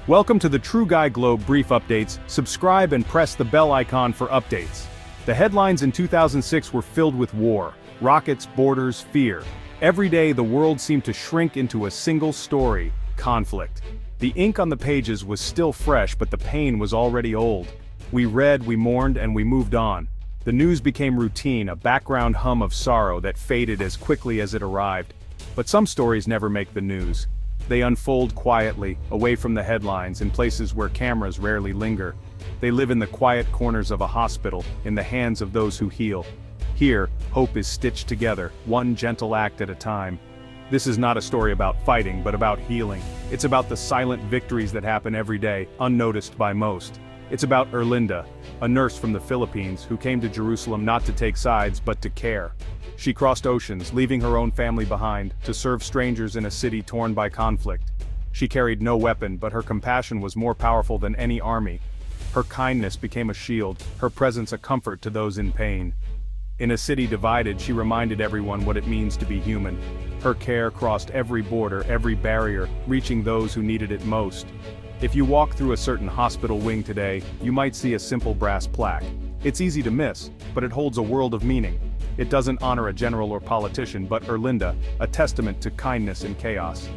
Welcome to the True Guy Globe Brief Updates. Subscribe and press the bell icon for updates. The headlines in 2006 were filled with war, rockets, borders, fear. Every day the world seemed to shrink into a single story: conflict. The ink on the pages was still fresh, but the pain was already old. We read, we mourned, and we moved on. The news became routine, a background hum of sorrow that faded as quickly as it arrived. But some stories never make the news. They unfold quietly, away from the headlines, in places where cameras rarely linger. They live in the quiet corners of a hospital, in the hands of those who heal. Here, hope is stitched together, one gentle act at a time. This is not a story about fighting, but about healing. It's about the silent victories that happen every day, unnoticed by most. It's about Erlinda, a nurse from the Philippines who came to Jerusalem not to take sides, but to care. She crossed oceans, leaving her own family behind, to serve strangers in a city torn by conflict. She carried no weapon, but her compassion was more powerful than any army. Her kindness became a shield, her presence a comfort to those in pain. In a city divided, she reminded everyone what it means to be human. Her care crossed every border, every barrier, reaching those who needed it most. If you walk through a certain hospital wing today, you might see a simple brass plaque. It's easy to miss, but it holds a world of meaning. It doesn't honor a general or politician, but Erlinda, a testament to kindness in chaos.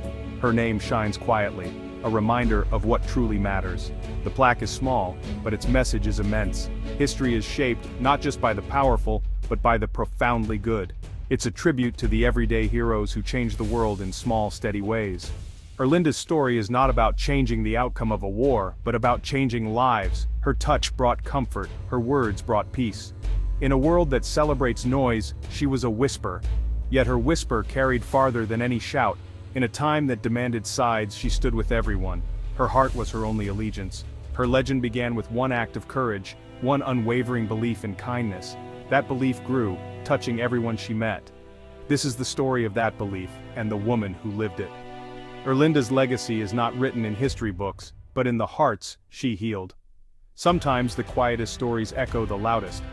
Her name shines quietly, a reminder of what truly matters. The plaque is small, but its message is immense. History is shaped not just by the powerful, but by the profoundly good. It's a tribute to the everyday heroes who change the world in small, steady ways. Erlinda's story is not about changing the outcome of a war, but about changing lives. Her touch brought comfort, her words brought peace. In a world that celebrates noise, she was a whisper. Yet her whisper carried farther than any shout. In a time that demanded sides, she stood with everyone. Her heart was her only allegiance. Her legend began with one act of courage, one unwavering belief in kindness. That belief grew, touching everyone she met. This is the story of that belief, and the woman who lived it. Erlinda's legacy is not written in history books, but in the hearts she healed. Sometimes the quietest stories echo the loudest,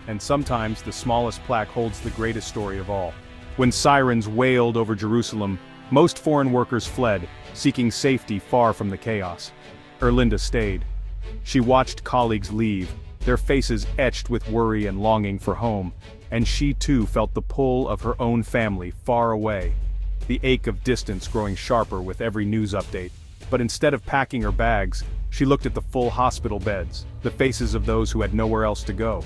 and sometimes the smallest plaque holds the greatest story of all. When sirens wailed over Jerusalem, most foreign workers fled, seeking safety far from the chaos. Erlinda stayed. She watched colleagues leave, their faces etched with worry and longing for home, and she too felt the pull of her own family far away. The ache of distance growing sharper with every news update. But instead of packing her bags, she looked at the full hospital beds, the faces of those who had nowhere else to go.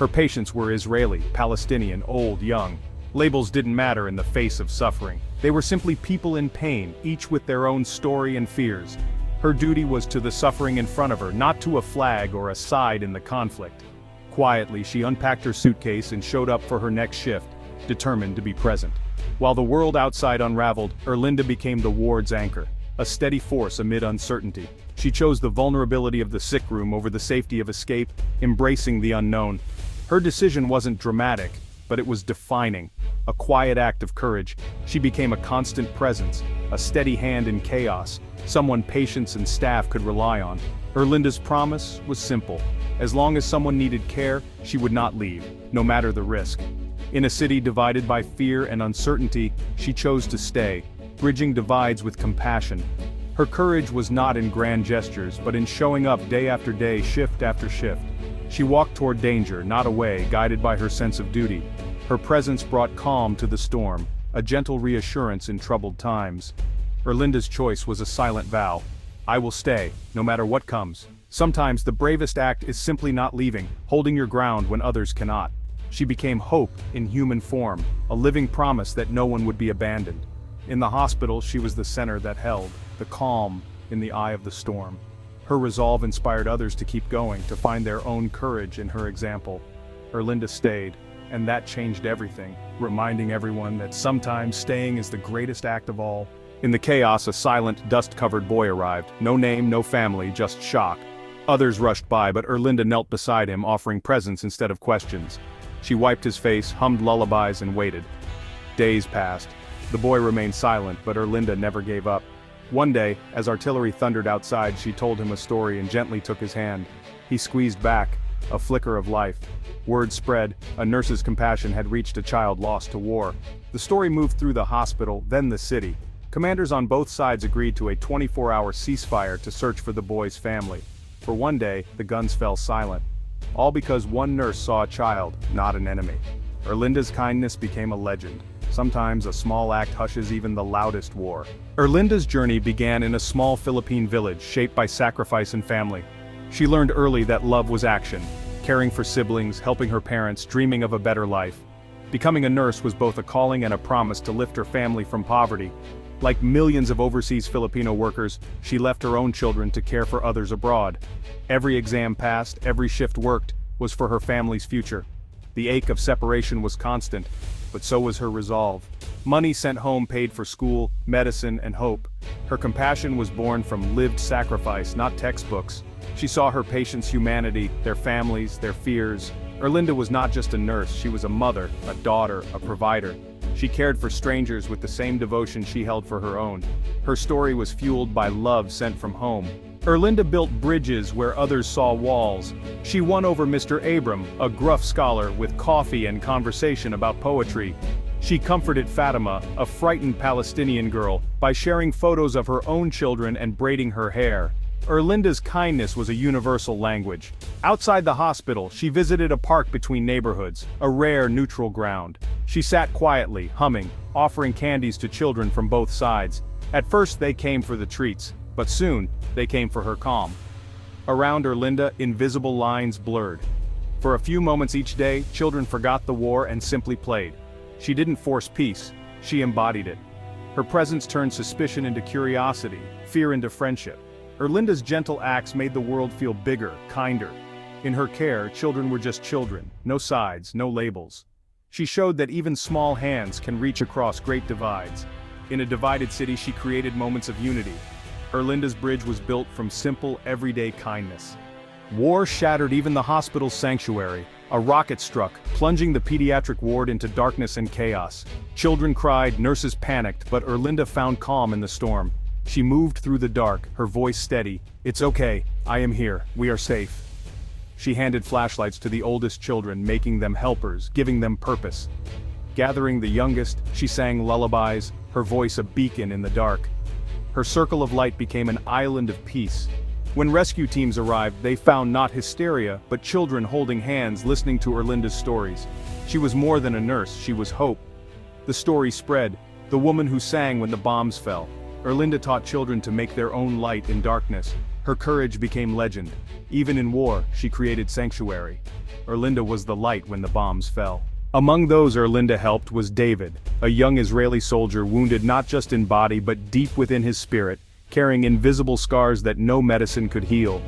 Her patients were Israeli, Palestinian, old, young. Labels didn't matter in the face of suffering. They were simply people in pain, each with their own story and fears. Her duty was to the suffering in front of her, not to a flag or a side in the conflict. Quietly, she unpacked her suitcase and showed up for her next shift, determined to be present. While the world outside unraveled, Erlinda became the ward's anchor, a steady force amid uncertainty. She chose the vulnerability of the sick room over the safety of escape, embracing the unknown. Her decision wasn't dramatic, but it was defining. A quiet act of courage. She became a constant presence, a steady hand in chaos, someone patients and staff could rely on. Erlinda's promise was simple. As long as someone needed care, she would not leave, no matter the risk. In a city divided by fear and uncertainty, she chose to stay, bridging divides with compassion. Her courage was not in grand gestures, but in showing up day after day, shift after shift. She walked toward danger, not away, guided by her sense of duty. Her presence brought calm to the storm, a gentle reassurance in troubled times. Erlinda's choice was a silent vow. I will stay, no matter what comes. Sometimes the bravest act is simply not leaving, holding your ground when others cannot. She became hope in human form, a living promise that no one would be abandoned. In the hospital, she was the center that held, the calm in the eye of the storm. Her resolve inspired others to keep going, to find their own courage in her example. Erlinda stayed, and that changed everything, reminding everyone that sometimes staying is the greatest act of all. In the chaos, a silent, dust-covered boy arrived. No name, no family, just shock. Others rushed by, but Erlinda knelt beside him, offering presents instead of questions. She wiped his face, hummed lullabies, and waited. Days passed. The boy remained silent, but Erlinda never gave up. One day, as artillery thundered outside, she told him a story and gently took his hand. He squeezed back, a flicker of life. Word spread, a nurse's compassion had reached a child lost to war. The story moved through the hospital, then the city. Commanders on both sides agreed to a 24-hour ceasefire to search for the boy's family. For one day, the guns fell silent. All because one nurse saw a child, not an enemy. Erlinda's kindness became a legend. Sometimes a small act hushes even the loudest war. Erlinda's journey began in a small Philippine village shaped by sacrifice and family. She learned early that love was action, caring for siblings, helping her parents, dreaming of a better life. Becoming a nurse was both a calling and a promise to lift her family from poverty. Like millions of overseas Filipino workers, she left her own children to care for others abroad. Every exam passed, every shift worked, was for her family's future. The ache of separation was constant, but so was her resolve. Money sent home paid for school, medicine, and hope. Her compassion was born from lived sacrifice, not textbooks. She saw her patients' humanity, their families, their fears. Erlinda was not just a nurse, she was a mother, a daughter, a provider. She cared for strangers with the same devotion she held for her own. Her story was fueled by love sent from home. Erlinda built bridges where others saw walls. She won over Mr. Abram, a gruff scholar with coffee and conversation about poetry. She comforted Fatima, a frightened Palestinian girl, by sharing photos of her own children and braiding her hair. Erlinda's kindness was a universal language. Outside the hospital, she visited a park between neighborhoods, a rare neutral ground. She sat quietly, humming, offering candies to children from both sides. At first they came for the treats, but soon, they came for her calm. Around Erlinda, invisible lines blurred. For a few moments each day, children forgot the war and simply played. She didn't force peace, she embodied it. Her presence turned suspicion into curiosity, fear into friendship. Erlinda's gentle acts made the world feel bigger, kinder. In her care, children were just children, no sides, no labels. She showed that even small hands can reach across great divides. In a divided city, she created moments of unity. Erlinda's bridge was built from simple, everyday kindness. War shattered even the hospital's sanctuary. A rocket struck, plunging the pediatric ward into darkness and chaos. Children cried, nurses panicked, but Erlinda found calm in the storm. She moved through the dark, her voice steady. "It's okay, I am here, we are safe." She handed flashlights to the oldest children, making them helpers, giving them purpose. Gathering the youngest, she sang lullabies, her voice a beacon in the dark. Her circle of light became an island of peace. When rescue teams arrived, they found not hysteria, but children holding hands listening to Erlinda's stories. She was more than a nurse, she was hope. The story spread, the woman who sang when the bombs fell. Erlinda taught children to make their own light in darkness. Her courage became legend. Even in war, she created sanctuary. Erlinda was the light when the bombs fell. Among those Erlinda helped was David, a young Israeli soldier wounded not just in body but deep within his spirit, carrying invisible scars that no medicine could heal.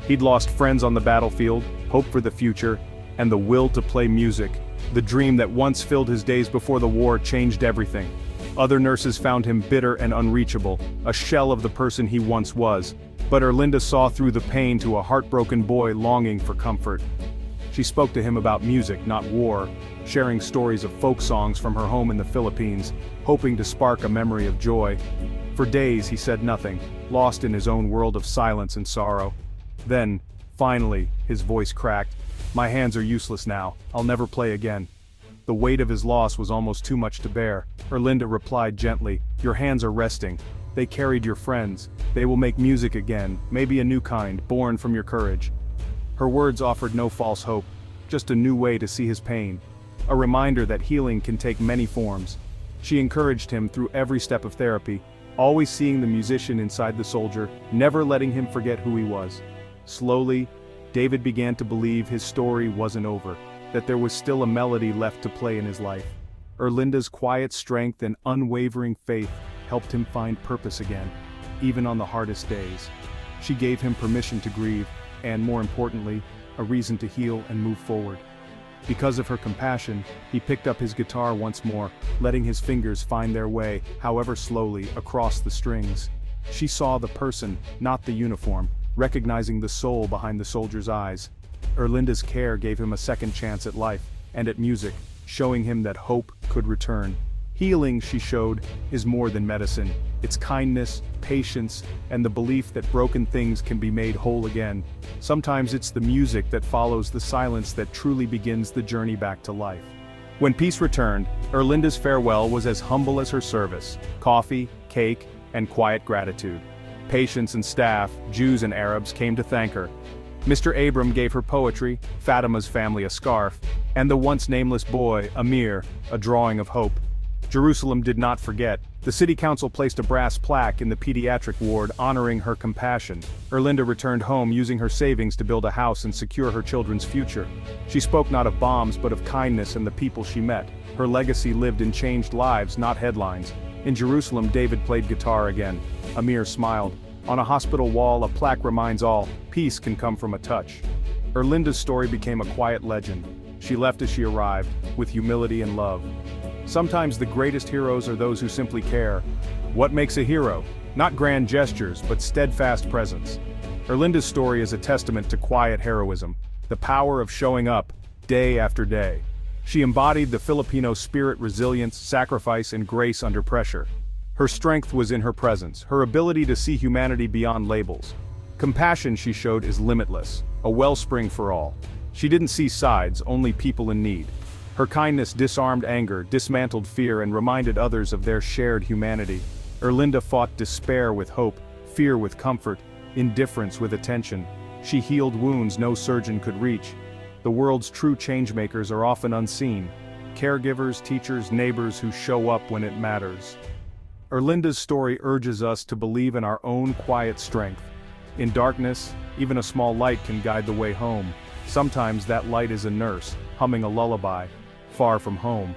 He'd lost friends on the battlefield, hope for the future, and the will to play music. The dream that once filled his days before the war changed everything. Other nurses found him bitter and unreachable, a shell of the person he once was. But Erlinda saw through the pain to a heartbroken boy longing for comfort. She spoke to him about music, not war, sharing stories of folk songs from her home in the Philippines, hoping to spark a memory of joy. For days he said nothing, lost in his own world of silence and sorrow. Then, finally, his voice cracked. "My hands are useless now, I'll never play again." The weight of his loss was almost too much to bear. Erlinda replied gently, "Your hands are resting. They carried your friends. They will make music again, maybe a new kind, born from your courage." Her words offered no false hope, just a new way to see his pain. A reminder that healing can take many forms. She encouraged him through every step of therapy, always seeing the musician inside the soldier, never letting him forget who he was. Slowly, David began to believe his story wasn't over, that there was still a melody left to play in his life. Erlinda's quiet strength and unwavering faith helped him find purpose again, even on the hardest days. She gave him permission to grieve, and more importantly, a reason to heal and move forward. Because of her compassion, he picked up his guitar once more, letting his fingers find their way, however slowly, across the strings. She saw the person, not the uniform, recognizing the soul behind the soldier's eyes. Erlinda's care gave him a second chance at life, and at music, showing him that hope could return. Healing, she showed, is more than medicine. It's kindness, patience, and the belief that broken things can be made whole again. Sometimes it's the music that follows the silence that truly begins the journey back to life. When peace returned, Erlinda's farewell was as humble as her service. Coffee, cake, and quiet gratitude. Patients and staff, Jews and Arabs, came to thank her. Mr. Abram gave her poetry, Fatima's family a scarf, and the once nameless boy, Amir, a drawing of hope. Jerusalem did not forget. The city council placed a brass plaque in the pediatric ward honoring her compassion. Erlinda returned home using her savings to build a house and secure her children's future. She spoke not of bombs but of kindness and the people she met. Her legacy lived in changed lives, not headlines. In Jerusalem, David played guitar again. Amir smiled. On a hospital wall, a plaque reminds all, peace can come from a touch. Erlinda's story became a quiet legend. She left as she arrived, with humility and love. Sometimes the greatest heroes are those who simply care. What makes a hero? Not grand gestures, but steadfast presence. Erlinda's story is a testament to quiet heroism, the power of showing up, day after day. She embodied the Filipino spirit, resilience, sacrifice, and grace under pressure. Her strength was in her presence, her ability to see humanity beyond labels. Compassion, she showed, is limitless, a wellspring for all. She didn't see sides, only people in need. Her kindness disarmed anger, dismantled fear, and reminded others of their shared humanity. Erlinda fought despair with hope, fear with comfort, indifference with attention. She healed wounds no surgeon could reach. The world's true changemakers are often unseen. Caregivers, teachers, neighbors who show up when it matters. Erlinda's story urges us to believe in our own quiet strength. In darkness, even a small light can guide the way home. Sometimes that light is a nurse, humming a lullaby, far from home.